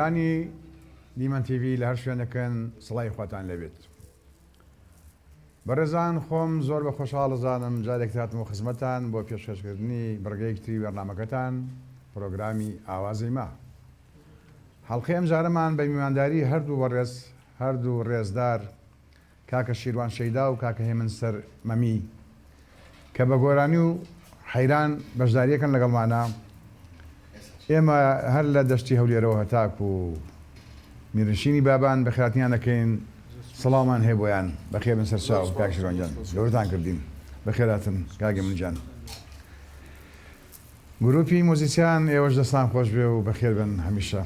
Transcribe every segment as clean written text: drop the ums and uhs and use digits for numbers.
بینەرانی دیمەن تیڤی لە هەر شوێنەکەن سڵای خواتان لەبێت. بەڕێزان خۆم زۆر بە خۆشحاڵەزانم جارێک هاتمەوە خزمەتان بۆ پێشکەشکردنی بڕگەیەکی بەرنامەکەتان پرۆگرامی ئاوازەی ما. هەڵقەی ئەم جارەمان بە میوانداری هەردوو بەڕێز هەردوو ڕێزدار کاکە شیروان شەیدا و کاکە هێمن سەر مەمی کە بە گۆرانی و حەیران بەشداریەکەن لەگەڵمانە. ئێمە هەر لە دەشتی هەولێرەوە هەتاک و میرنشینی بابان بە خێراتیان دەکەین. سەڵامان هەیە بۆیان بەخێر بن سەرچاو کاک شیروانجان گەورەتان کردین بەخێراتن کاگە منجان. گروپی مۆزیسیان ئێوەش دەستان خۆش بێ و بەخێر بن هەمیشە.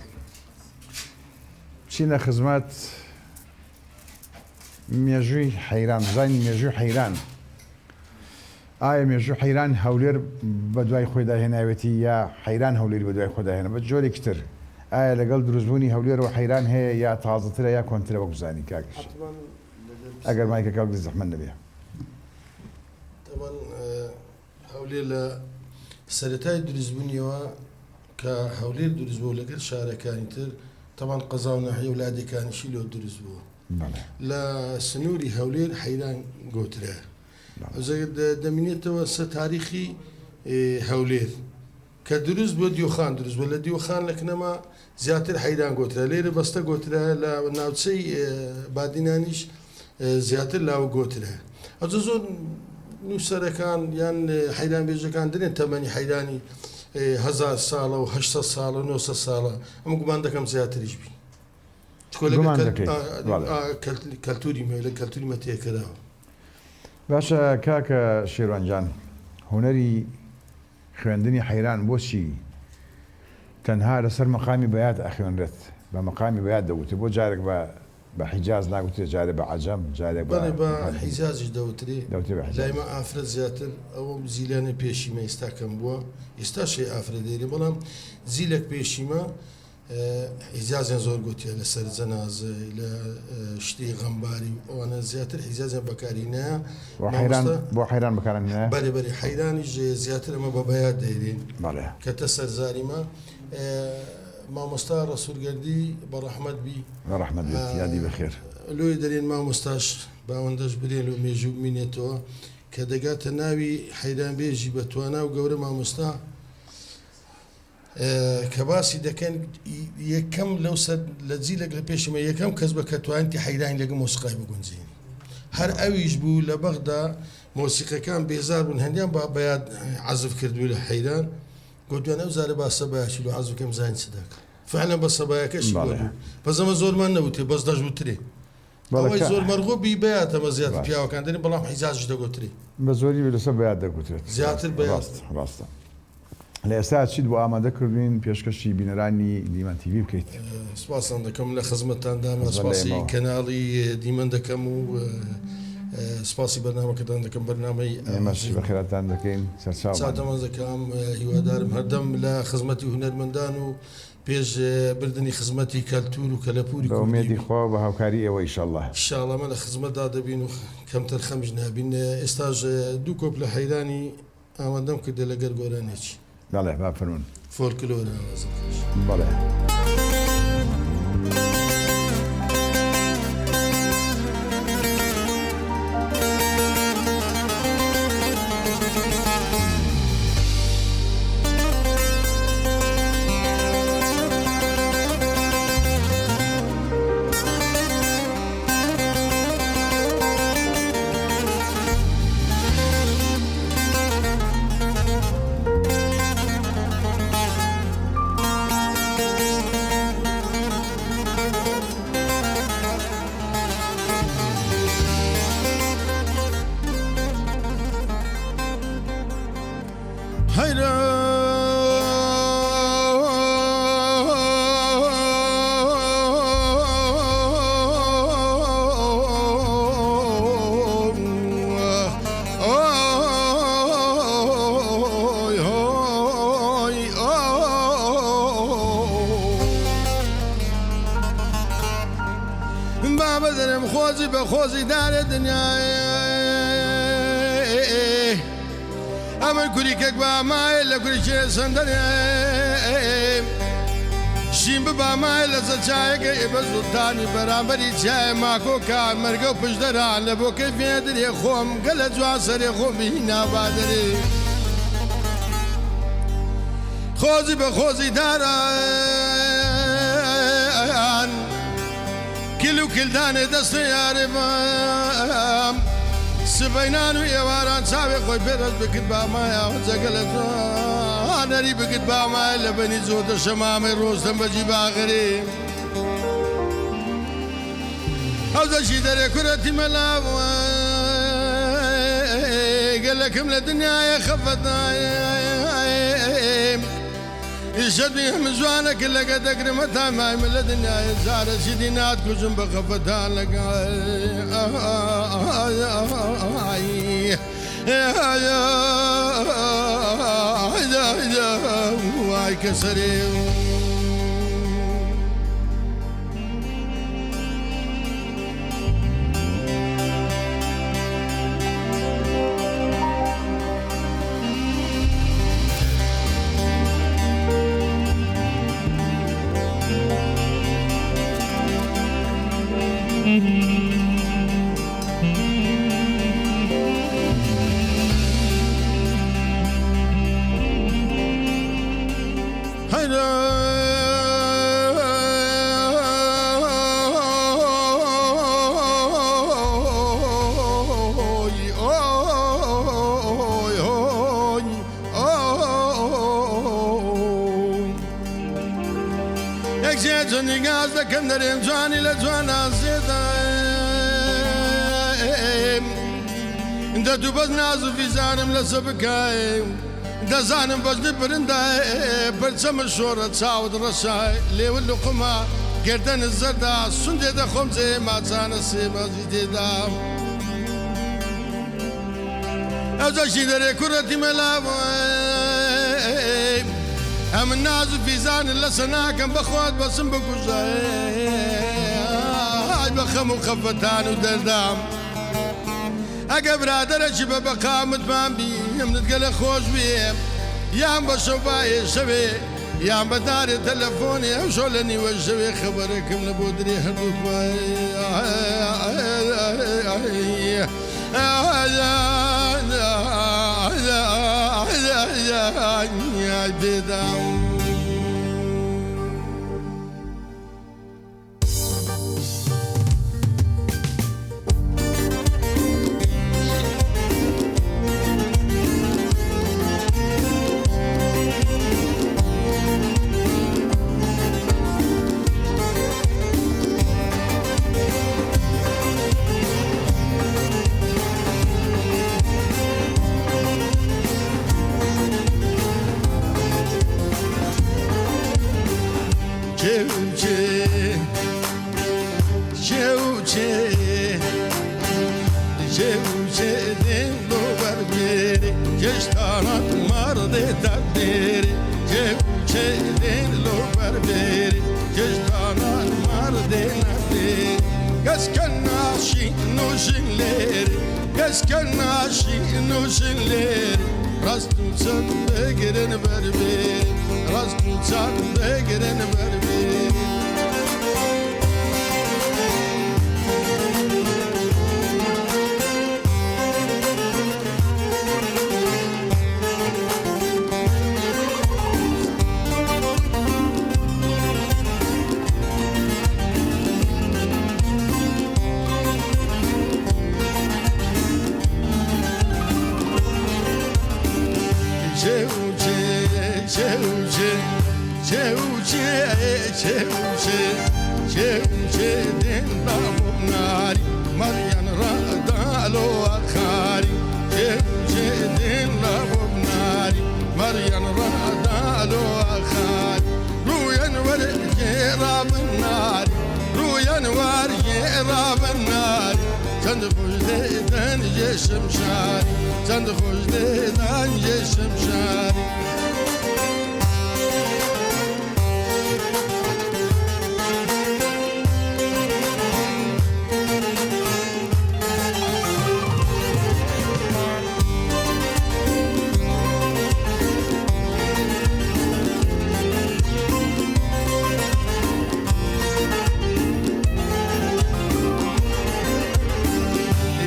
چینە خزمەت مێژووی حەیران زانی مێژووی حەیران. ئایا مێژوو حەیران هەولێر بە دوای خۆی داهێناوێتی یا حەیران هەولێری بە دوای خۆ داهێنا بە جۆرێکی تر؟ ئایا لەگەڵ دروستبوونی هەولێرەوە حەیران هەیە یا تازەترە یا کۆنترە وەک بزانی کاکش ئەگەر مایکەکە زەحمەت نەبێ. هەولێر لە سەرەتای دروستبوونیەوە کە هەولێر دروست بوو لەگەڵ شارەکانی تر تەمان قەزا و ناحیە وڵاتەکانیشی لۆ دروست بووە. لە سنووری هەولێر حەیران گۆترە. دەمێنێتەوە سە تاریخی هەولێر کە دروست بۆ دیوخان دروست بوو لە دیوخان لە کنەما زیاتر حەیران گۆترە. لێرە بەستە گۆترە لە ناوچەی بادینانیش زیاتر لاوە گۆترە. ئەجە زۆر نووسەرەکان یان حەیران بێژەکان دێن تەمەنی حەیرانی 1000 ساڵە و 800 ساڵە 900 ساڵە ئەمە گومان دەکەم زیاتریش بی کەلتوری مێ لە کەلتوری مە تێکەراوە. باشە کاکە شیروانجان هوەری خوێندنی حەیران بۆچی تەنها لەسەر مەقامی بەیاد ئەخوێنرێت بە مەقامی بەیاد دەوتێت بۆ جارێک بە حیجاز ناگوتێت جارێ بە عەجەم جارێک بە حیجازیش دەوترێ لایمە ئافرەت زیاتر ئەوە زیلانە پێشیمە ئێستا کەم بووە ئێستا شێ ئافرە دێری بەڵام زیلێک پێشیمە حیجازیان زۆر گوتیە لەسەر جەنازە لە شتی غەمباری ئەوانە زیاتر حیجازیان بەکارینایە بۆ حەیران بەکارانە بەرەبەری حەیرانیش زیاتر ئەمە بە بەیاد دەیرین کە تە سەرزاریمە مامۆستا ڕەسوولگەردی بە ڕەحمەت بی ڕەحمەت یادی بەخێر لۆی دەرێن مامۆستاش باوەندەش برێن و مێژوو بمینێتەوە کە دەگاتە ناوی حەیرانبێژی بە توانا و گەورە مامۆستا کە باسی دەکەن یەکەم لەو لە جیلێک لە پێشمە یەکەم کەس بە کە توانیتی حەیرانی لەگە مۆسیقای بگونجێنی هەر ئەویش بوو لە بەغدا مۆسیقەکان بێزار بوون هەندیان با بەیاد عەزف کردووی لە حەیران گوتیان ئەو زارە با سەبایەکی و عەزفکەم زانی چ دەکە فعلا بە سەبایەکەشی بوو بەس ئەمە زۆرمان نەوتێ بەس دەژوترێ ئەوەی زۆر مەرغوبی بەیاتەمە زیاتر پیاوەکان دەنی بەڵام حیجازش دەگوترێ بە زۆری لەسەر بەیاد دەگوترێت زیاتر بەیاد ڕاستە. لە ئێستا چیت بۆ ئامادەکردوین پێشکەشی بینەرانی دیمەن تیڤی بکەیت؟ سوپاسان دەکەم لە خزمەتتاندامە سپاسی کەناڵی دیمەن دەکەم و سپاسی بەرنامەکەتان دەکەم بەرنامەی ئێمەش بەخێراتان دەکەین سەرچاومان دەکەم هیوادارم هەردەم لە خزمەتی هونەرمەندان و پێش بردننی خزمەتی کەلتور و کەلەپوری ئومێدی خوا بە هاوکاری ئێوە ئیشەڵڵا ئینشاڵڵا لە خزمەتدا دەبین و کەمتر خەمش نابین. ئێستاژ دوو کۆپ لە حەیرانی ئامادەم کردە لەگەر گۆرانێکی بەڵێ با فەرموون فۆلکلۆر بەڵێ. بدرم خوزی به خوزی دار دنیای امن کلی که با مایل کلی چه سندره شیم ببامای لەسەر چایەکە ئێبە زوڵتانی بەرامبەری چای ماکۆکە مەرگە و پشدەران لە بۆ کەیفێ درێ خۆم گەلە جوان سەرێ خۆمی نابادرێ خۆزی بە خۆزی داران کیل و کلدانێ دەستە یارێمام سبەینان و ئێواران چاوێ خۆی پێرەست بکرد بامایە جەگە لە جوانەری بکرد بامایە لە بەنی زۆدە شەمامەی ڕۆستەم بەجی باغرێ حەوزەشی دەرێ کورەتی مەلاو گەلەکەم لە دنیاە خەفەتایە ئیشەدی هەم جوانەکە لەگە دەگرمە تامای من لە دنیاە زارەشی دینات کوژم بە خەفەتان لەگەڵ وای کەسەرێ جۆنی گاز دەکەم دەرێم جوانی لە جوانان زێدە دە دوو بەس ناز و فیزانم لەسە بکایم دەزانم بەژنی برندە بەرچەمە شۆرە چاوت ڕەشای لێوە لوقمە گردەنە زەردا سوندێ دەخۆم جێ ماچانە سێمەزی تێدا ئەوجەشی دەرێ کوڕەتی مەلاوە ئەم ناز و فیزانن لەسە ناکەم بەخوات بەسم بکوژای بە خەم و خەفەتان و دەردام ئەگە برادەرەکی بە بەقامتمان بی ئەمنت گەلە خۆش بێم یان بە شەوبایێ شەوێ یان بەدارێ تەلەفۆنێ ئەو شۆ لە نیوە شەوێ خەبەرەکەم لە بۆ درێ هەردوو بێداوم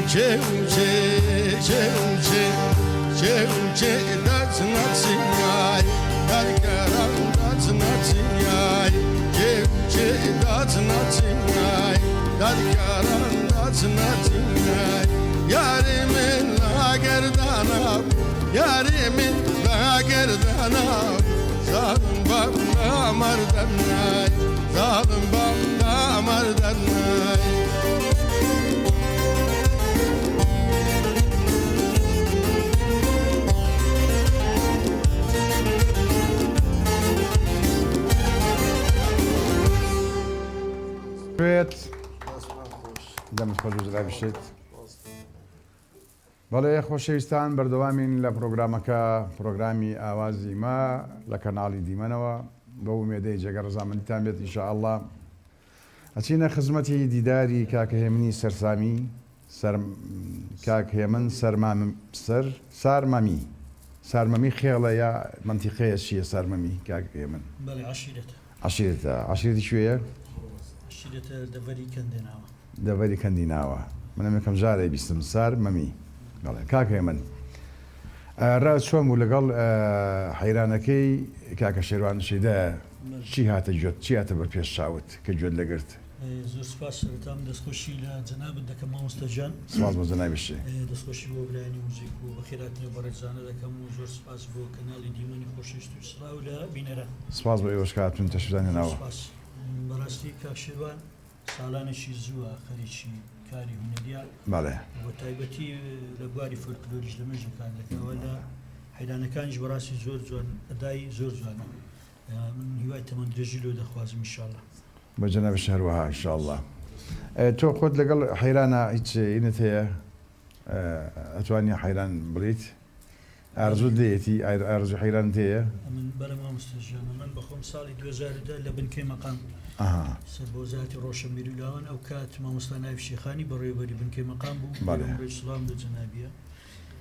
that's nothing. That's nothing. That's nothing. That's nothing. Yarimin la gerdana, yarimin la gerdana. Zalim babna mardanay, zalim babna mardanay. دەمت خۆش جرا بشێت بەڵێ خۆشەویستان بەردەوامین لە پرۆگرامی ئاوازی ما لە کەناڵی دیمەنەوە بە ومێدەی جێگە ڕزامەندیتان بێت ئینشاءالله ئەچینە خزمەتی دیداری کاکە هێمنی سەرسامی کاک هێمن سارمەمی خێڵە یا منتیقەیە چییە سارمەمی کاک هێمن عەشیرەتە شوێیە دەڤەری کەندیناوە منم یەکەم جارێ بیستم سارمەمی کاک هێمن ڕا چۆن بوو لەگەڵ حەیرانەکەی کاکە شێروانشیدا چی هاتە گوێت چی هاتە بەرپێش چاوت کە گوێت لەگرت زۆر سپاس سەرەتام دەستخۆشی لە جەنابت دەکەم مامۆستاجان سپاس بۆ جەنابی شێ دەستخۆشی بۆ برایانی موزیک و بەخێراتنی بە ڕێکزانە دەکەم و زۆر سپاس بۆ کەناڵی دیمەنی خۆشەویست و سڵاو لە بینەرە سپاس بۆ ئێوەش کاتون تەشبیزانێناوە بەڕاستی کاک شێروان ساڵانێکی زووە خەریکی کاری هونەریە بەڵێ بۆ تایبەتی لە بواری فۆلکلۆریش لە مەژی کار دەکەوە لە حەیرانەکانیش بەڕاستی زۆر جوان ئەدای زۆر جوانە من هیوای تەمەند درێژی لۆ دەخوازم ئینشاءالله بە جەنابی هەروەها ئینشاءالله تۆ خۆت لەگەڵ حەیرانە هیچ ئینت هەیە ئەتوانی حەیران بڵیت ئارزوت دێتی ئارزوی حەیرانت هەیە من بەرە مامۆستاژیانە من بەخۆم ساڵی 2010 لە بنکەی مەقام سەربۆزاتی ڕۆشنبیری لاوان ئەو کات مامۆستا ناوی شێخانی بەڕێوەبەری بنکەی مەقام بوو ڕێی سڵام لە جەنابیە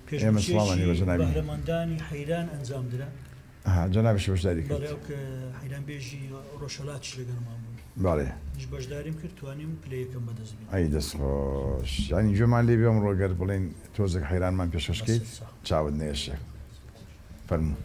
پێشمەندانی بەهرەمەندانی حەیران ئەنجام درا جەنابیش بەشداری کرد بەڵێ کە حەیرانبێژی ڕۆژهەڵاتیش لەگەڵمان بوون بەڵێ هیچ بەشداریم کرد توانیم پلەیەکەم بەدەست بێن ئەی دەستخۆش ینی گوێمان لێ بێم ڕۆگەر بڵێن تۆزێک حەیرانمان پێشکەیت چاوت نێشێ فەرموو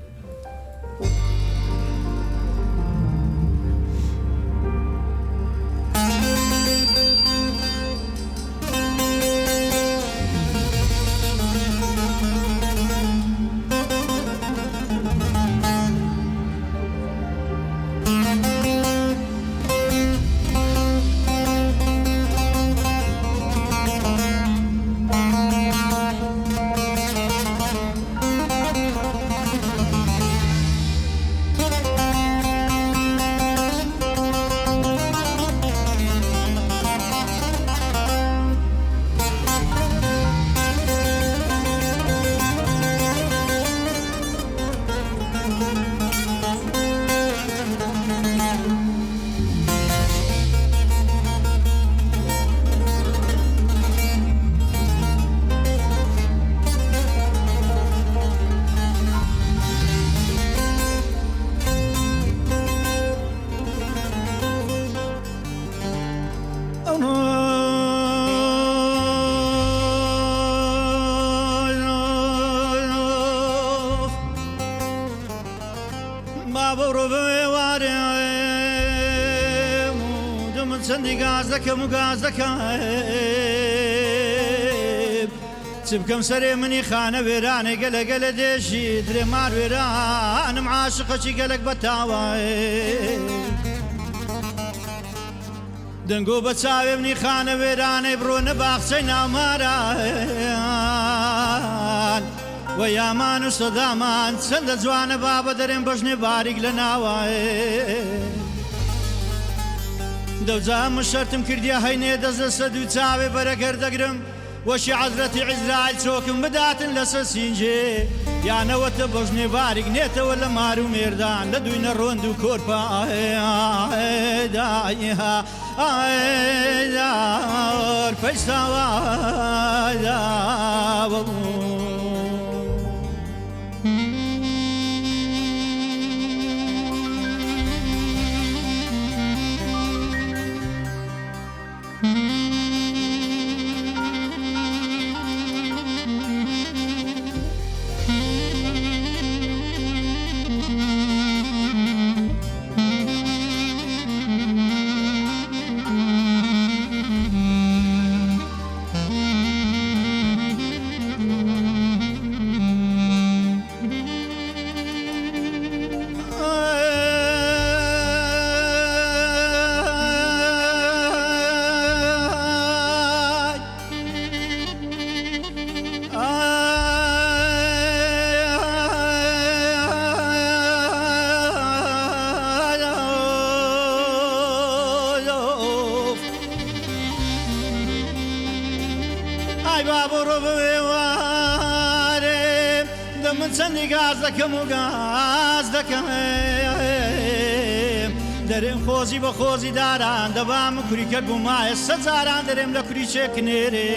بکەم سەرێ منی خانە وێرانێ گەلە گەلە دێژی درێمار وێرانم عاشقەچی گەلک بە تاوای دەنگۆ بە چاوێ منی خانە وێرانەی بڕۆنە باخچەی ناوماران و یامان و سەدامان چەندە جوانە بابە دەرێن بەژنێ باریک لە ناوای دەوجام شەرتم کردیە هەینێ دەست لە سەد و چاوێ بەرەگەر دەگرم وەشی عەزرەتی عیزراییل چۆکم بداتن لەسەر سینجێ یانەوەتە بەژنێ باریک نێتەوە لە مار و مێردان لە دوینە ڕۆند و کۆرپە پەیساوە ئای بابە ڕۆ بوێوارێ دە من چەندی گاز دەکەم و گاز دەکەم دەرێم خۆزی بە خۆزی داران دەبام کوریکە گومایە سەجاران دەرێم لە کوریچێ کنێرێ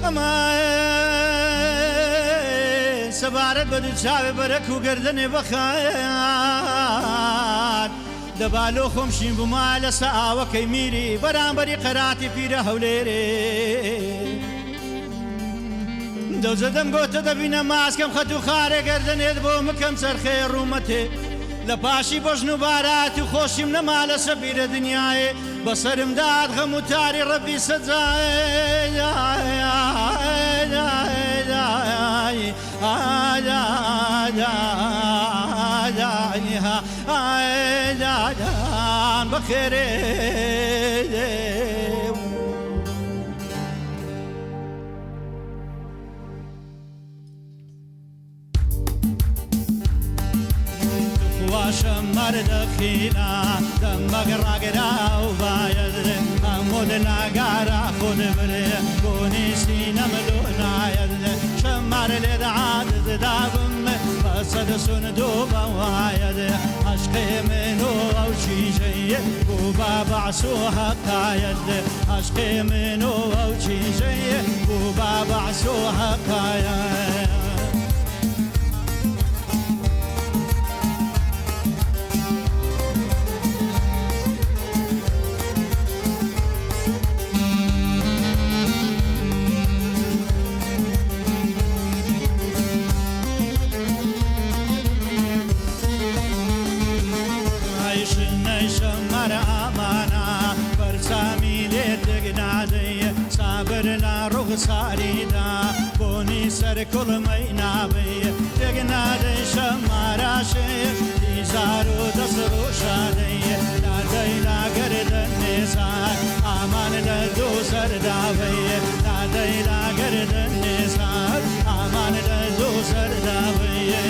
ئەمە سەبارەت بە دوو چاوێ بەرەک و گەردەنێ بەخات دەبالۆ خۆمشین بوومە لەسە ئاوەکەی میری بەرامبەری قەراتی پیرە هەولێرێ دەوجە دەم گۆتە دەبینە ماسکەم خەت و خارێ گەردەنێت بۆ مکەم سەرخێ ڕوومەتێ لە پاشی بەژن و بارات و خۆشیم نەما لە سەبیرە دنیاێ بەسەرم داد غەم و تاری ڕەبی سەجان بەخێرێ شمر دخینا دماغ راگرا و باید همون نگارا خود بره کنی سینم لوناید شمر لدعاد دابم بسد سن دو باید عشق منو او چیزی و بابا سو حقاید عشق منو او چیزی و بابا سو حقاید ساریدا بۆنی سەر کوڵمەی نابێ تێگنادەی شەماراشێ دیزار و دەست ڕۆژادەی لادەی لاگەردە نێزار ئامان لە دوو سەرداوەیە لادەی لاگەردە نێزار ئامان لە دوو سەرداوەیە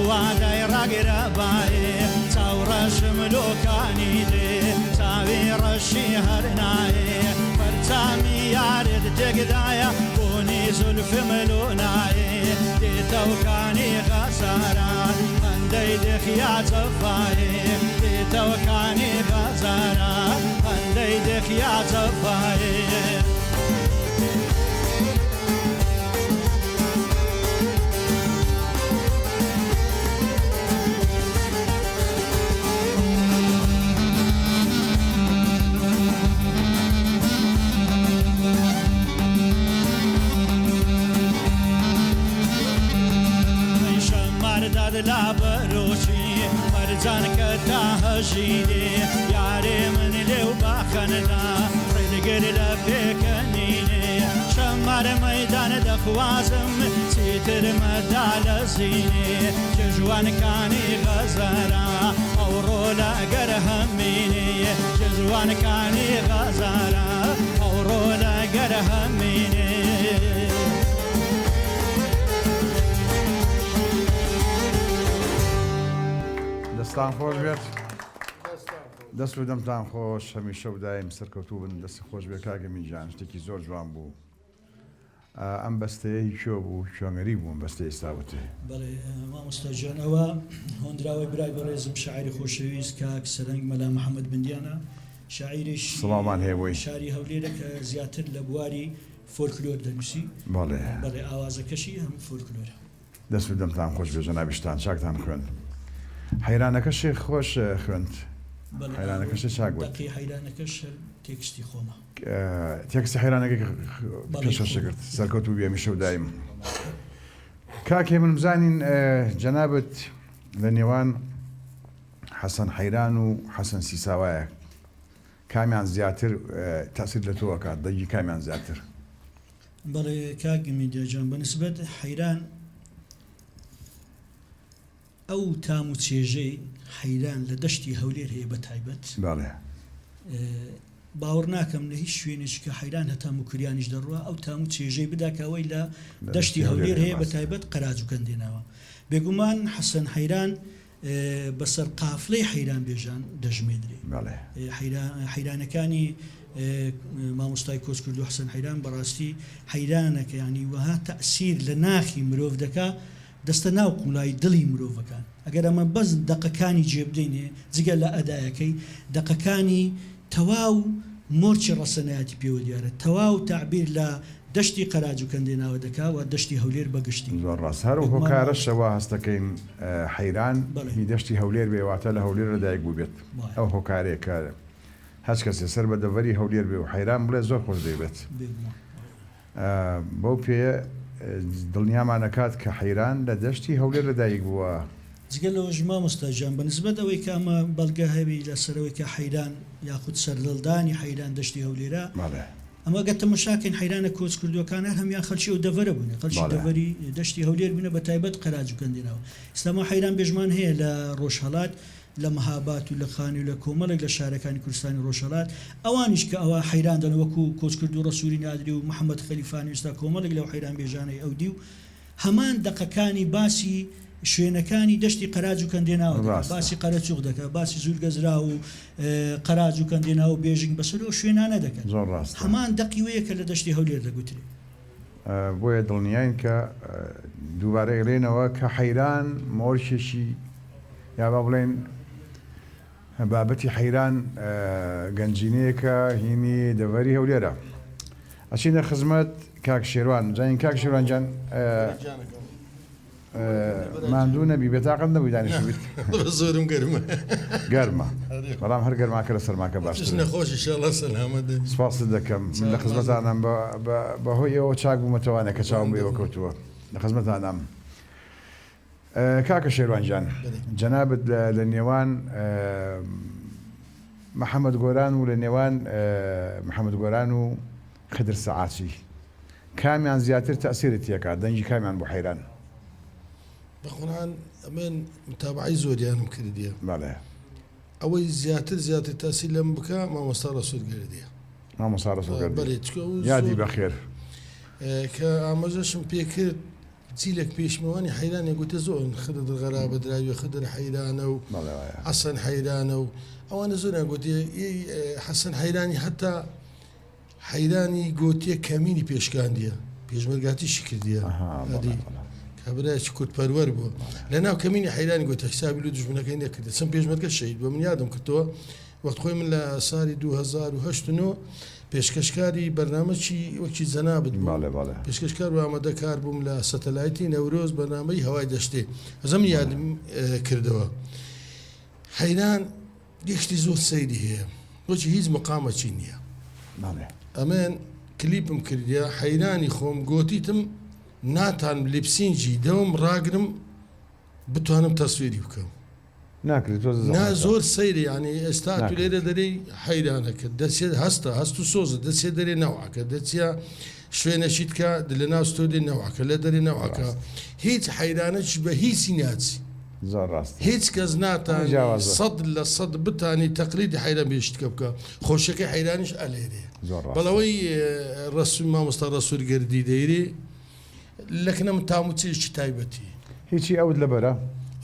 وادای ڕاگرە باێ چاوڕەشم لۆکانی دێ چاوی ڕەشی هەر نایێ پەرچامی یارت تێکدایە بۆنی زولفم لۆ نایێ دێتەوکانی غەزاران هەندەی دێخیا جەفایێ دێتەوکانی غەزاران هەندەی دێخیا جەفایێ لا بروشي مرجان كتا هجيدي ياري من لو باخندا رجل لفكنيني شمر ميدان دخوازم سيتر مدال زيني جزوان كاني غزارا او رولا قرهميني جزوان كاني غزارا او رولا قرهميني دەستان خۆش بێت دەست و دەمتان خۆش هەمیشە و دایم سەرکەوتوو بن دەست خۆش بێ کاگەمی جان شتێکی زۆر جوان بوو ئەم بەستەیەی کوێ بوو شوێنگەری بووم بەستەی ئێستاوتێ بەڵێ مامۆستاجانەوە هۆندراوی برای بەڕێزم شاعری خۆشەویست کاک سەرەنگ مەلا محەممەد بندیانە شاعریش سڵامان هەیەبووی شاری هەولێرە کە زیاتر لە بواری فۆلکلۆر دەنووسی بەڵێ ئاوازەکەشی هەم فۆلکلۆرە دەست و دەمتان خۆش بێ جەنابیشتان چاکتان خوێن حەیرانەکەشی خۆش خوێند حەیرانەکەشی چاک بوو حەیرانەکەش تێکستی خۆمە تێکستی حەیرانەکەی پێشەش کرد سەرکەوتوو بێ هەمیشە و دایم کاکێ من بزانین جەنابەت لە نێوان حەسەن حەیران و حەسەن سیساوایە کامیان زیاتر تاسیر لە تۆ ئەکات دەگی کامیان زیاتر بەڵێ کاک میدیاجان بەنسبەت حەیران ئەو تام و چێژەی حەیران لە دەشتی هەولێر هەیە بە تایبەت باوەڕ ناکەم لە هیچ شوێنێک کە حەیران هەتا موکریانیش دەڕوە ئەو تام و چێژەی بداکەوەی لە دەشتی هەولێر هەیە بە تایبەت قەراج و کەندێناوە بێگومان حەسەن حەیران بەسەر قافلەی حەیران بێژان دەژمێدرێ حەیرانەکانی مامۆستای کۆچکرد و حەسەن حەیران بەڕاستی حەیرانەکە ینی وەها تەئسیر لە ناخی مرۆڤ دەکا دەستە ناو قوڵای دڵی مرۆڤەکان ئەگەر ئەمە بەس دەقەکانی جێبدەینێ جگە لە ئەدایەکەی دەقەکانی تەواو مۆرچی ڕەسەنایەتی پێوە دیارە تەواو تعبیر لە دەشتی قەراج و کەندێناوە دەکا و دەشتی هەولێر بەگشتی زۆر ڕاست هەر و هۆکارەشەوە هەستەکەین حەیران هی دەشتی هەولێر بێواتە لە هەولێر لەدایک بوو بێت ئەو هۆکارێکە هەچ کەسێ سەر بە دەڤەری هەولێر بێ و حەیران بڵێ زۆر خۆش دەیبێت بەو پێیە دڵنیامان نەکات کە حەیران لە دەشتی هەولێر لەدایک بووە جگە لەوەژ مامۆستاجان بەنسبەت ئەوەی کە ئەمە بەڵگە هەبی لەسەرەوەی کە حەیران یاخود سەرلەڵدانی حەیران دەشتی هەولێرە ئەمە گەتە مشاکن حەیرانە کۆچ کردوەکانە هەمیان خەلکی و دەڤەرە بوون خەلکی دەڤەری دەشتی هەولێر بوونە بە تایبەت قەراج و کەندێناوە ئێستاما حەیران بێژمان هەیە لە ڕۆژهەڵات لە مەهابات و لە خانی و لە کۆمەڵێک لە شارەکانی کوردستانی ڕۆژهەڵات ئەوانیش کە ئەوە حەیران دەن وەکو کۆچ کرد و ڕەسووری نادری و محەممەد خەلیفانی ئێستا کۆمەڵێک لەو حەیران بێژانەی ئەودی و هەمان دەقەکانی باسی شوێنەکانی دەشتی قەراج و کەندێناوە باسی قەرەچوق دەکات باسی زورگەزرا و قەراج و کەندێناوە بێژنگ بەسەر و شوێنانە دەکەن زۆر ڕاست هەمان دەقیوەیە کە لە دەشتی هەولێر دەگوترێ بۆیە دڵنیاین کە دووبارە ئێڵێنەوە کە حەیران مۆرشێکی یا با بڵێن بابەتی حەیران گەنجینەیەکە هینی دەڤەری هەولێرە ئەچینە خزمەت کاک شێروان جاین کاک شێروان جان ماندوو نەبی بێتاقەت نەبووی دانیشت بیت زۆرم گەرمە گەرمە بەڵام هەر گەرماکە لە سەرماکە باشتر نەخۆش ئینشاءالله سەلامەت سپاس دەکەم من لە خزمەتانم بەهۆی ئێوە چاک بوومەتەوانە کە چاوم بێەوە کەوتووە لە خزمەتانم کاکە شێروانجان جەنابەت لە نێوان محەممەد گۆران و لە نێوان محەممەد گۆران و خدر سەعاچی کامیان زیاتر تەئسیرت تێکا دەنگی کامیان بۆ حەیران بەخۆنان ئەمێن متابعی زۆریانم کردیە ئەوەی زیاتر تاسی لەم بکە مامۆستا ڕەسوولگەردیە مامۆستا ڕەسوولگەردی یادی بەخێر کە ئاماژەشم پێ کرد جیلێک پێشمەوانی حەیرانێ گوتە زۆر خدر غەرابە دراوی خدر حەیرانە و حەسەن حەیرانە و ئەوانە زۆریان گوتێ حەسەن حەیرانی هەتا حەیرانی گوتیە کەمینی پێشکاندیە پێشمەرگاتیشی کردیە کابراایکی کورتپەروەەر بووە لە ناو کەمینی حەیرانی گوتە حسابی لە دژمنەکەی نەکردێت چەند پێشمەرگە شەید بە من یادم کردەوە وەخت خۆی من لە ساڵی 2008 پێشکەشکاری بەرنامەی وەکی جەنابەت پێشکەشکار و ئامادەکار بووم لە سەتەلایتی نەورۆز بەنامەی هەوای دەشتێ ئەزەم یادم کردەوە حەیران گشتی زۆر سەیری هەیە بۆچی هیچ مقامەچی نییە ئەمێن کلیپم کردیا حەیرانی خۆم گۆتیتم ناتان لیپسینجی دەوم ڕاگرم بتوانم تەسویری بکەم نا زۆر سەیری ینی ئێستا تو لێرە دەرەی حەیرانەکە دەچێت هەست و سۆزە دەچێت دەرێ نەوەکە دەچیا شوێنەشیت کە لە ناو ستۆدی نەوەکە لە دەری نەوەکە هیچ حەیرانەش بە هیچی ناچی هیچ کەس ناتان 100% بتانی تەقلیدی حەیران بێشتکە بکە خۆشەکەی حەیرانیش ئەلێرێ بەڵەوەی ڕسوول مامۆستا ڕەسوولگەردی دەیرێ لەکنەم تاموچێکی تایبەتی هیچی ئەوت لەبەرە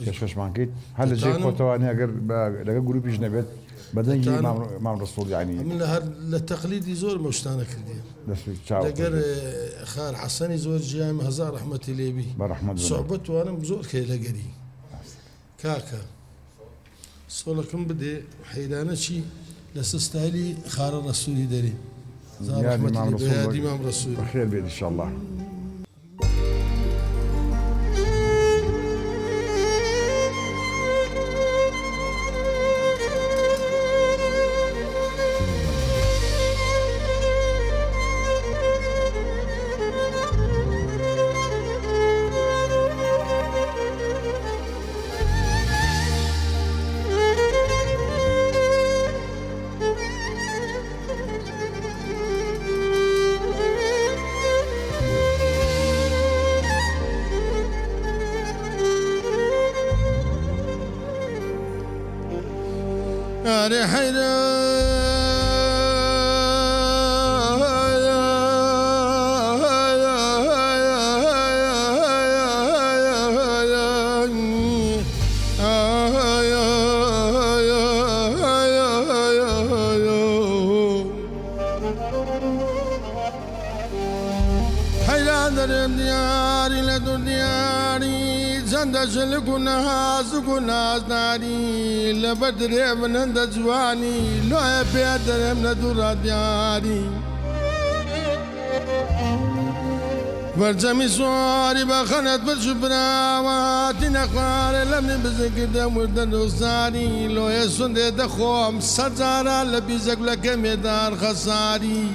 پێشکەشمانکەیت هەر لە جێ خۆتەوانی ئەگەر لەگە گروپیش نەبێت بەدەنگی مام ڕسوول یعنی من لە تەقلیدی زۆر مەشتانە کردی لەگەر خار حەسەنی زۆر ژیان هەزار ڕەحمەتی لێبی سوحبەت توانم زۆر کەی لەگەری کاکە سۆڵەکەم بدێ حەیرانە چی لە سستایلی خارە ڕەسوولی دەری یادی مام ڕەسوول بەخێر بێت ئینشاءالله أري حيران درم دياري لدور دياري زند شلك ونهاز وناز ناري لبدر من عند جواني لو بيدرم لدور دياري برجمي صوري بخنت بالشبراوات نخار لم بزك دم ودن وصاري لو يسند دخوم سجارة لبيزك لك ميدان خساري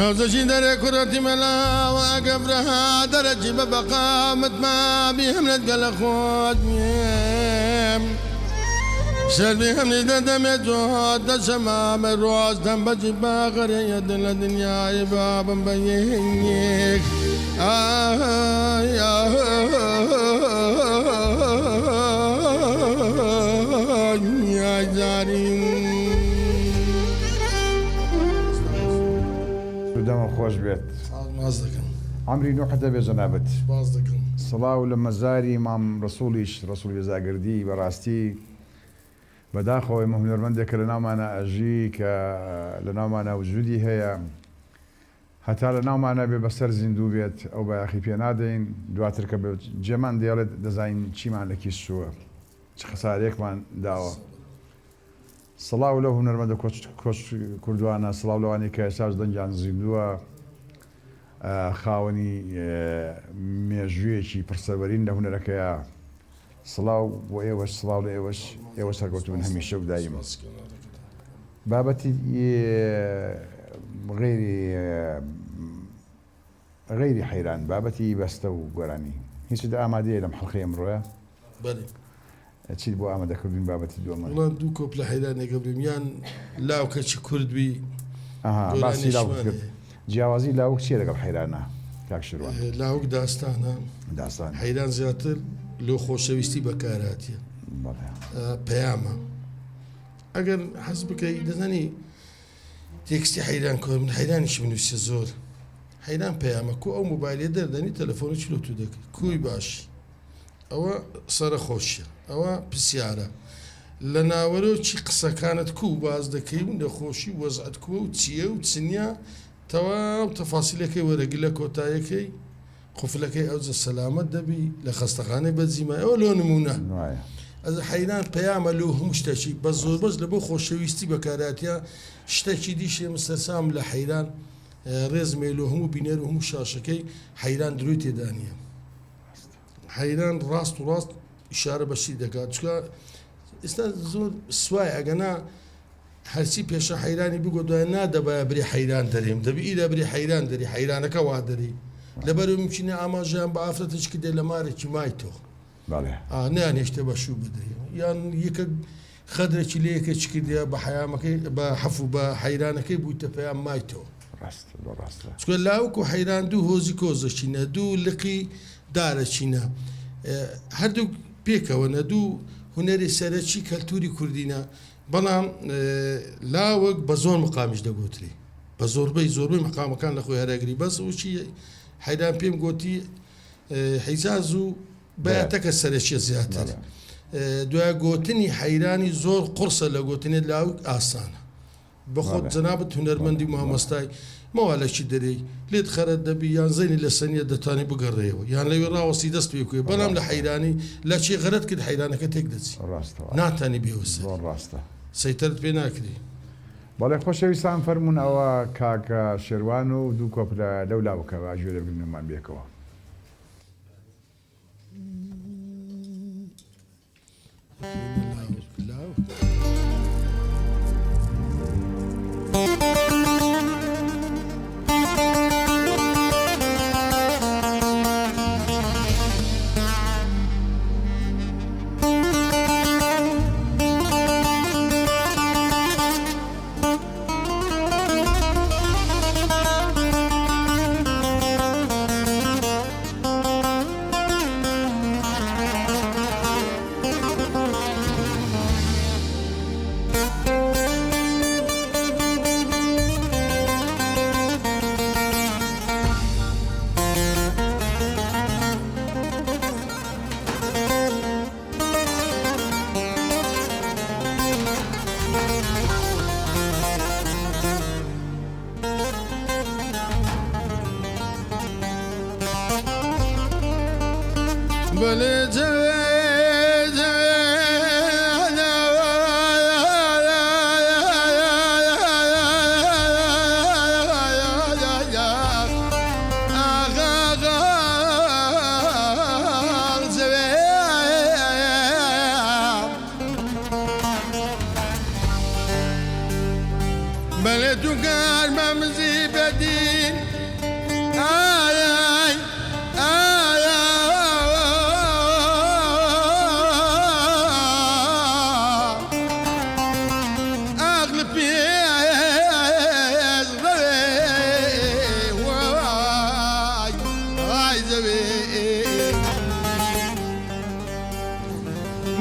هوزشي دري كرتي ملا وقبرها درجي ببقى متما بهم نتقل خود شربي هم ندم يجود دشمام الروز دم بجي باغر يد الدنيا يباب بيهنيك يا جاري دەمە خۆش بێت باز دەکەم ئەمری نوح دەبێ جەنابەت باز دەکەم سڵاو لە مەزاری مام ڕسوولیش ڕسوول بێزاگردی بەڕاستی بەداخەوەی هونەرمەندێکە لە ناومانە ئەژی کە لە ناومانە وجودی هەیە هەتا لە ناومانە بێ بەسەر زیندوو بێت ئەو بەیاخی پێ نادەین دواتر کە جێمان دێڵێت دەزانین چیمان لە کیسووە چ خەسارەیەکمان داوە سڵاو لەو هونەرمەندە کۆچ کوردوانە سڵاو لەوانی کە ئێساش دەنجیان زیندووە خاوەنی مێژوویەکی پرسەوەرین لە هونەرەکەیە سڵاو بۆ ئێوەش سڵاو لە ئێوە سەرکەوتوون هەمیشە و دایم بابەتی غەیری حەیران بابەتی بەستە و گۆرانی هیچ ئامادەیە لەم حەڵقەی ئەمڕۆیە چیت بۆ ئامادەکردین بابەتی دووەمە وڵام دوو کۆپ لە حەیرانێکە بێمیان لاو کەچی کوردبی باسی لاو کرد جیاوازی لاوک چیە لەگەڵ حەیرانە کاک شیروان لاوک داستانە داستان حەیران زیاتر لۆ خۆشەویستی بەکارهاتیە پەیامە ئەگەر حەز بکەی دەزانی تێکستی حەیران کۆ من حەیرانیشی بنووسێ زۆر حەیران پەیامە کو ئەو مۆبایلێ دەردەنی تەلەفۆنی چلۆ تو دەکەی کوی باشی ئەوە سەرە خۆشیە ئەوە پرسیارە لە ناوەرەوە چی قسەکانت کو باز دەکەی و نەخۆشی وەزعەت کووە و چییە و چنیە تەواو تەفاسیلەکەی وەرەگی لە کۆتایەکەی قوفلەکەی ئەوجە سەلامەت دەبی لە خەستەخانەی بەجیمای ئەوە لۆ نمونە ئەز حەیران پەیامە لۆ هەموو شتێکی بە زۆر بەس لە بۆ خۆشەویستی بەکاراتیە شتێکی دیشێ مستەسام لە حەیران ڕێزمێ لۆ هەموو بینێر و هەموو شاشەکەی حەیران دروی تێدا نییە حەیران ڕاست و ڕاست ئیشارە بەشی دەکات چکە ئێستا زۆر سوای ئەگەنا هەرچی پێشە حەیرانی بگۆ دوای نادەبایە بری حەیران دەرێم دەبی ئیدە بری حەیران دەری حەیرانەکە وا دەری لەبەر ممکنە ئاماژیان بە ئافرەتشکی دێ لە مارێکی مای تۆ نیان هێشتە بەشوو بدەی یان یەکە خەدرێکی لەیەکە کردیا بە حەیامەکەی بە حەفو بە حەیرانەکەی بوویتە پێیان مای تۆ چکە لاوک و حەیران دوو هۆزی کۆزەچینە دوو لقی دارەچینە هەردوو پێکەوەنە دوو هونەری سەرەکی کەلتوری کوردینە بەڵام لاوەک بە زۆر مقامیش دەگوتری بە زۆربەی مقامەکان لە خۆی هەرەگری بەس وچی حەیران پێم گوتی حیجاز و بەیاتەکە سەرەکیە زیاتر دوای گوتنی حەیرانی زۆر قورسە لە گوتنێت لاوک ئاسانە بەخۆت جەنابەت هونەرمەندی مامۆستای مەوالێکی دەرەی لێت خەرت دەبی یان زەینی لە سەنیە دەتانی بگەڕێەوە یان لەوێ ڕاوەستی دەست پێکوێ بەڵام لە حەیرانی لە چی غەرت کرد حەیرانەکە تێک دەچی ناتانی بێوەسە ڕاستە سەیتەرت پێ ناکری بەڵێ خۆشەویستان فەرمونون ئەوە کاکە شێروان و دوو کۆپ لەو لاوکە ئاژێ دەبنمان بێکەوە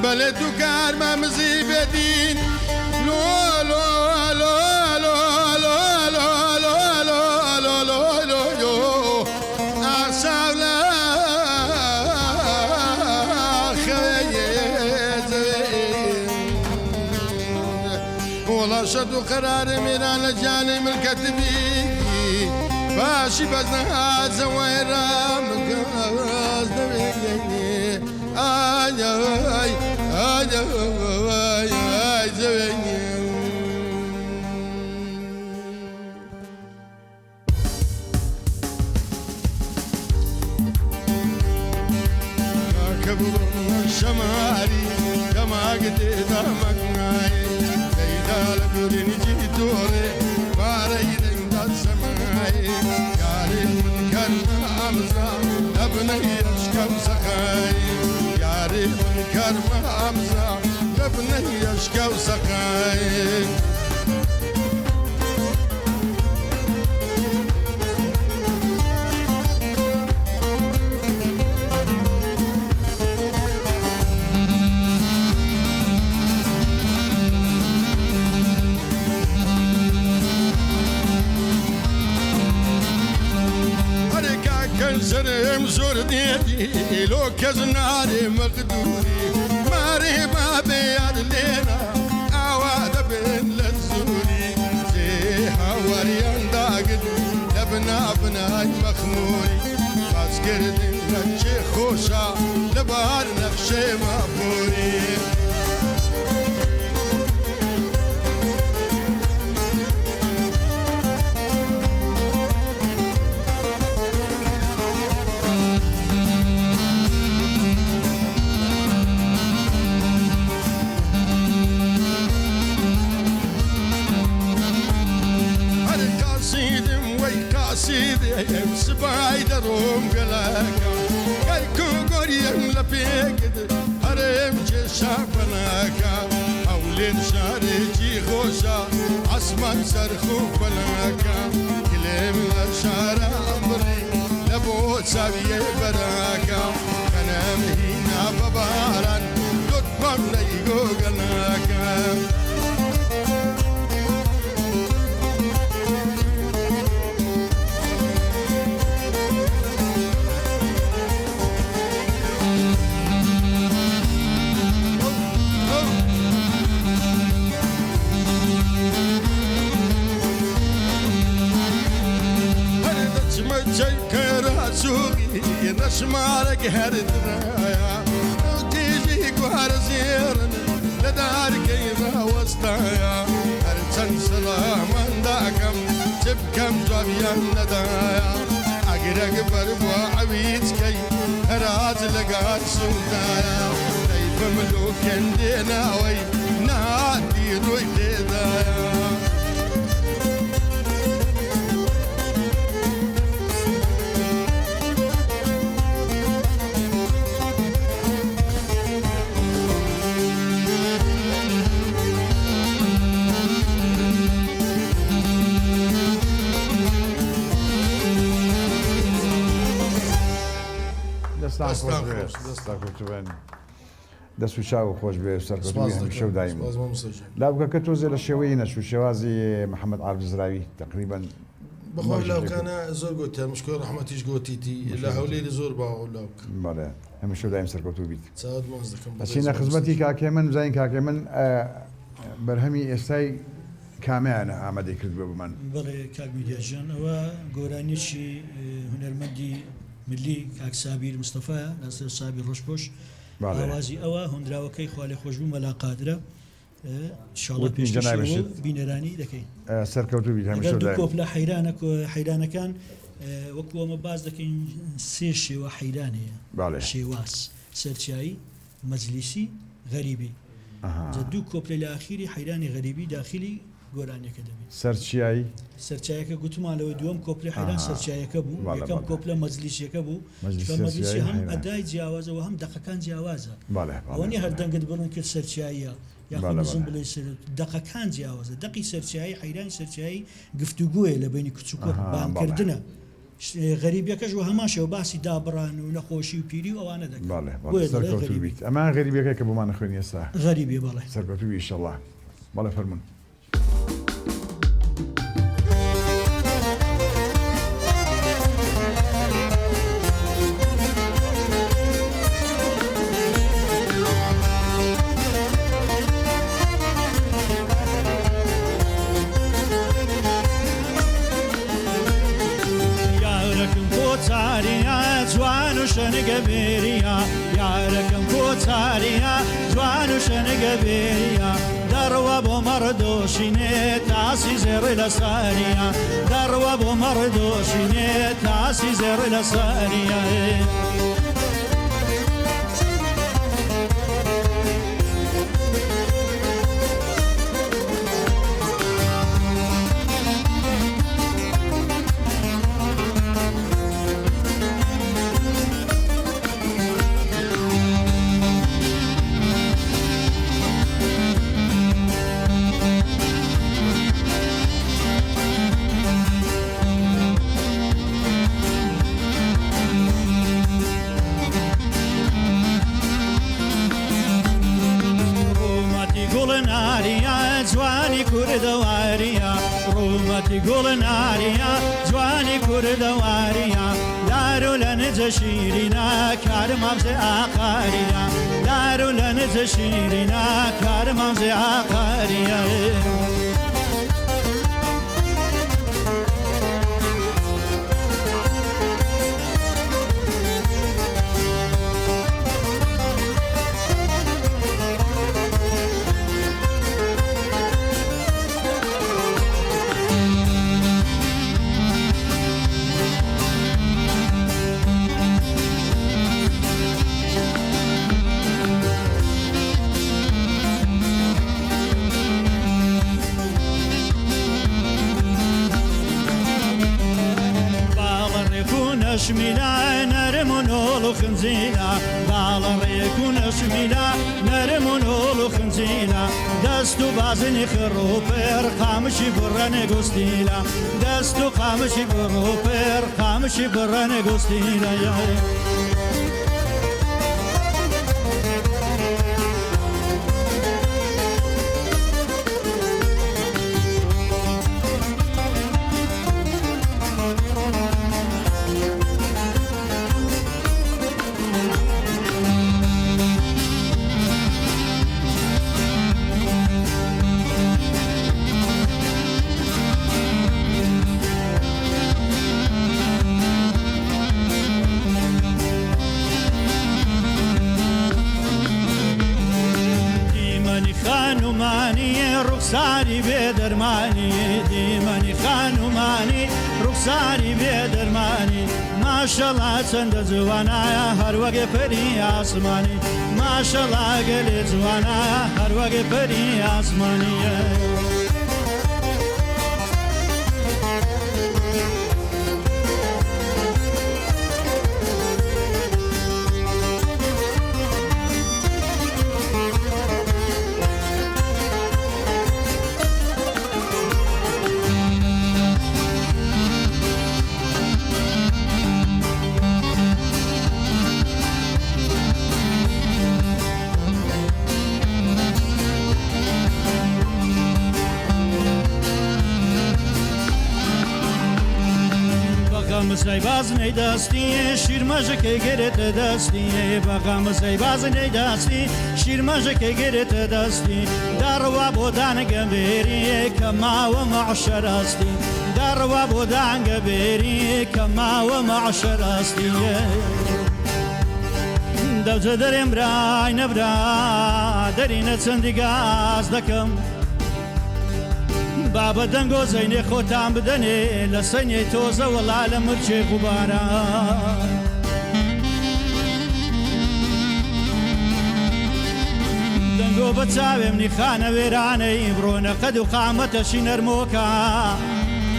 بلد و گرمم زیبدین لو لو لو لو لو لو لو لو لو لو لو لو أصلا خيز والله شدو قرار ميران لجاني من كتبي باشي بزنها زويرة من قاز نبيني آي آي آي آي آي زويني كبر الشماري كما قديت مقناي ليلى لقرين جيتوري باريد عند السماي ياري من كرم أمزا ابني يشكم سخاي ياري من كرم أمزا ابني يشكم سخاي سرم زردي لو كزناري مقدوري ماري ما بياد لينا عواد بين للزوري زي هاوريان داقد لبنا بناي مخموري باسكر دين نتشي خوشا لبار نفشي مابوري سيدي سبايدروم قلاكا كايكو قريم لبيقد هرم جشابناكا أولين شارجي خوشا عصمان سرخو بلاكا كلم الشارع عمري لبو سابي براكا كنام هنا بباران لطفا نيقو قلاكا نشمارك هردرايا وتيجي قهر زيرن لدارك إذا وسطايا هرتن سلام عندكم تبكم جابيان ندايا أقرق بربوا عبيدكي هرات لقار سودايا كيف ملوك انديناوي نادي روي ديدايا دەست و چاو خۆش بێ سەرکەوتوی شەو دایم لا بکە کە تۆزێ لە شێوەی نەچوو شێوازی محەممەد عابدزراوی تقریبا بەخۆ لاوکانە زۆر گوتیان مشکۆ ڕەحمەتیش گوتیتی لە هەولێری زۆر باوە لاوک بەڵێ هەموو شەو دایم سەرکەوتوو بیت چاوت ماز دەکەم ئەچینە خزمەتی کاکێ من بزانین کاکێ من بەرهەمی ئێستای کامیانە ئامادەی کرد بە بمان بەڵێ کاک میدیاژان ئەوە گۆرانیشی هونەرمەندی ملی کاک سابیر مستەفا ناسر سابیر ڕۆژپۆش ئاوازی ئەوە هەندراوەکەی خوا لێ خۆشبوو مەلا قادرە ئینشاڵڵا پێشکەشەوە بینەرانی دەکەین سەرکەوتوبی دوو کۆپلا حەیرانەکان وەکو ئەمە باز دەکەین سێ شێوە حەیرانەیە شێواز سەرچایی مەجلیسی غەریبی دوو کۆپلە لە ئاخیری حەیرانی غەریبی داخلی گۆرانیەکە دەبێت سەرچایەکە گوتمانەوە دووەم کۆپلی حەیران سەرچایەکە بوو یەکەم کۆپلە مەجلیسیەکە بوو مەجلیسی هەم ئەدای جیاوازەوە هەم دەقەکان جیاوازە ئەوەنی هەردەنگت بڵن کرد سەرچاییە یاخۆزم بڵێ دەقەکان جیاوازە دەقی سەرچایی حەیرانی سەرچایی گفتوگوۆیە لە بینی کچ و کوڕ بانکردنە غەریبیەکەش و هەماشەوە باسی دابڕان و نەخۆشی و پیری و ئەوانە دەکەن ئەمان غەریبەکە کە بۆمان نەخوێنی ئێستا غەریبی بەڵێ سەرکەوتوبی ئینشەڵڵا بەڵێ فەرمون شنگە بێریە یارەکەم کۆچاریە جوان و شنگە بێریە دەڕوە بۆ مەڕدۆشینێ تاسی زێڕی لە ساریە دەڕوە بۆ مەڕدۆشینێ تاسی زێڕی لە ساریە ڕوومەتی گوڵ ناریە جوانی کوردەواریە دارو لە نجە شیرینە کارم هەمزێ ئاقاریە دارو لە نجە شیرینە کارم هەمزێ ئاقاریە نشمیلا نرم و نول و خنزیلا بالا ریکو نشمیلا نرم و نول و خنزیلا دستو بازنی خرو پر خامشی برن گستیلا دستو خامشی برو پر خامشی برن گستیلا رخساری بێدەرمانی دیمەنی خانومانی رخساری بێدەرمانی ماشەڵا چەندە جوانایە هەروەگە پەری ئاسمانی ماشەڵا گەلێ جوانایە هەروەگە پەری ئاسمانیە مزای باز نەیدەستی شیرمەژەکەی گرێتە دەستی بەغا مزای باز نەیدەستی شیرمەژەکەی گرێتە دەستی داڕوا بۆ دانەگەمبێری کە ماوە مەعشەراستی كاروا بودان قبيري كما ومعشر أصلية دوجة دريم براي نبرا درينة سندقاز دكم بابا دنگو زيني خوتان بدني لسني توزة والعالم مرشي غبارا دنگو بتساوي مني خانة ويراني برونا قد وقامتشي نرموكا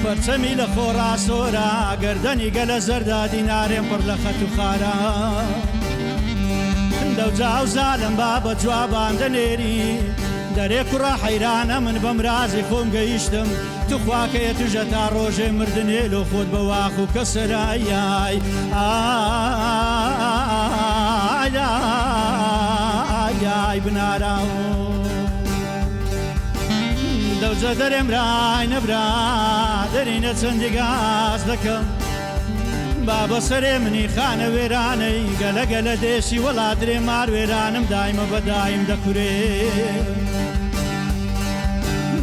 فرسمي لخورا سورا قردني قل زردا دينارين برلخت وخارا دو جاو زالم بابا جوابان دنيري دەرێک و ڕاحەیرانە من بەم رازی خۆم گەیشتم توخواکەیە توژە تا ڕۆژێ مردنێ لۆ خۆت بە واخ و کەسەرایای ئای بنارا دەوجە دەرێم رای نەبرا دەرینە چەندی گاز دەکەم بابە سەرێ منی خانە وێرانەی گەلە گەلە دێشی وەڵا درێ مار وێرانم دایمە بەدایم دەکورێ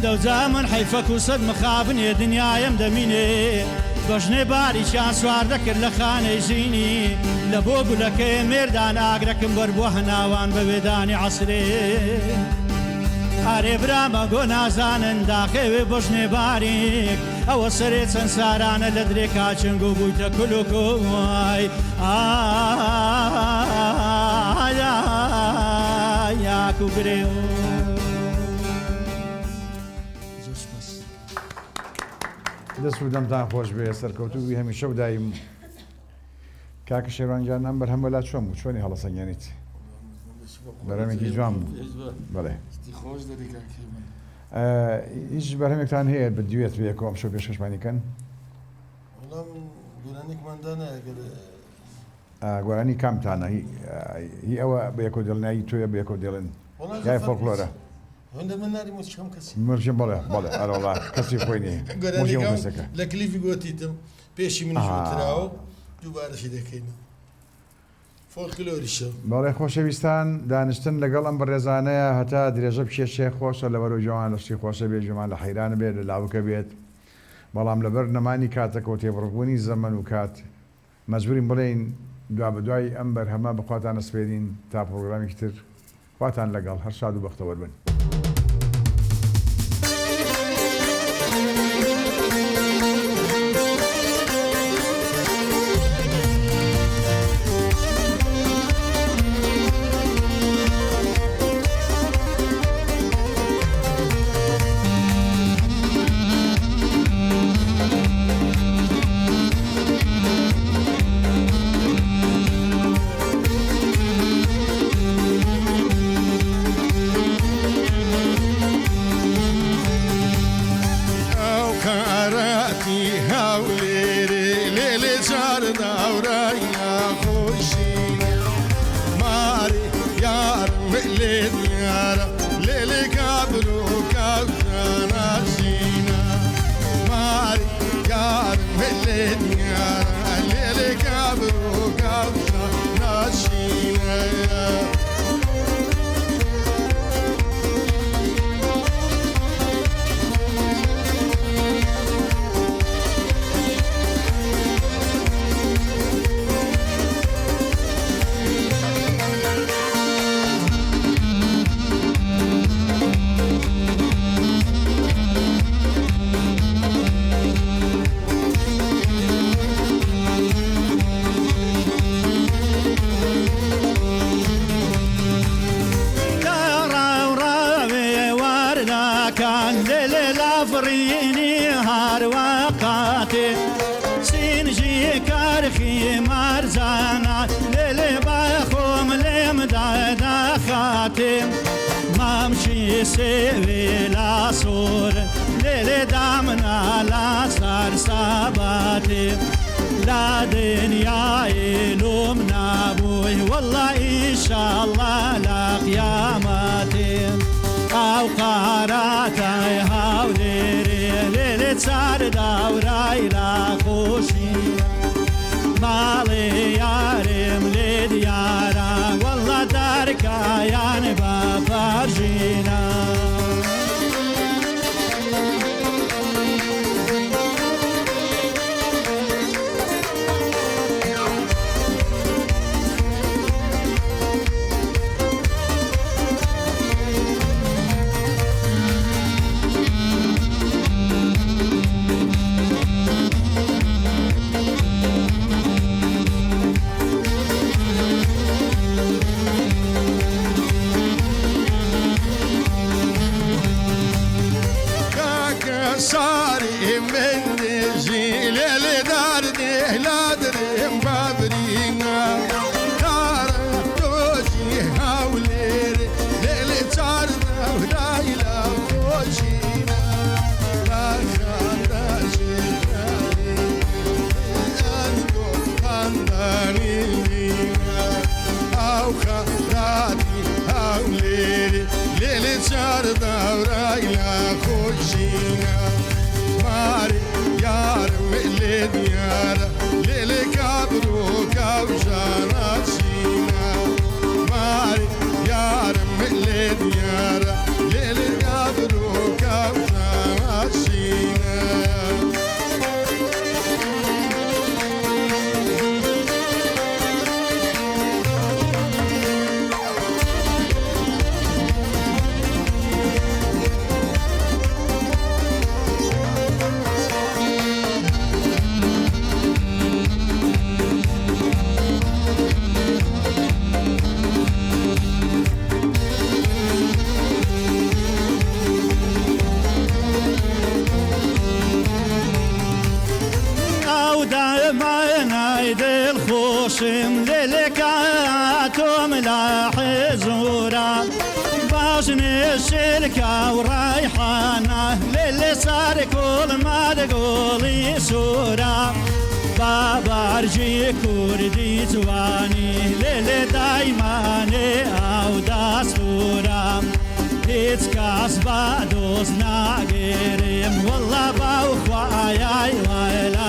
دەوجا من حیفەک و سەد مخابنێ دنیایم دەمینێ بەژنێ باریشان سوار دەکرد لە خانەی ژینی لە بۆ گولەکەی مێردان ئاگرەکەم بەربووە هەناوان بە وێدانی عەسرێ ئارێ برامە گۆ نازانن داخێوێ بەژنێ باریک ئەوە سەرێ چەند سارانە لە درێ کاچنگ و بوویتە کول و کۆی یاک و گرێ دەست و دەمتان خۆش بێ سەرکەوتوی هەمیشە و دایم کاکە شێوانجان ئەم بەرهەمە لا چۆن بوو چۆنی هەڵەسەنگیانیت بەرهەمێکی جوان بوو بەڵێ هیچ بەرهەمێکتان هەیە بدوێت بێ کۆم شۆ پێشکەشمانیکەن گۆرانی کامتانە هی ئەوە بەیەکۆ دڵنایی تۆیە بەیەکۆ دێڵن یای فۆڵکلۆرە مرشم بەڵێ بەڵێ ئەرەوڵا کەسی خۆی نیە لە کلیفی گوتیتم پێشی منیتراوە دووبارەشی دەکەین فۆڵکلۆریشە بەڵێ خۆشەویستان دانیشتن لەگەڵ ئەم بەڕێزانەیە هەتا درێژە پێشێ خۆشە لەبەرەوە جوان لەشتی خۆشە بێت جوان لە حەیرانە بێت لە لاوکە بێت بەڵام لەبەر نەمانی کاتەکەوت تێبڕبوونی زەمن و کات مەجبورین بڵێین دوا بەدوای ئەم بەرهەمە بخواتان سپێدین تا پرۆگرامێکی تر خواتان لەگەڵ هەر شاد و بەختەوەر بن. مامشي سوي لا صور ليلة دامنا لا صار صاباتي لا دنيا يلومنا بوي والله إن شاء الله لا قياماتي أو قاراتي هاوليري ليلة صار داوراي لا خوشي مالي يارم لديارا والله دارك يعني بفرجينا او دائما دل خوشم للكاتم لا حزورا باجن الشركة وريحانة للي صار كل ما تقولي سورة بابا ارجي كردي تواني للي دايما او داسورا هيتكاس بعدوز ناقرم والله باوخوايا ويلا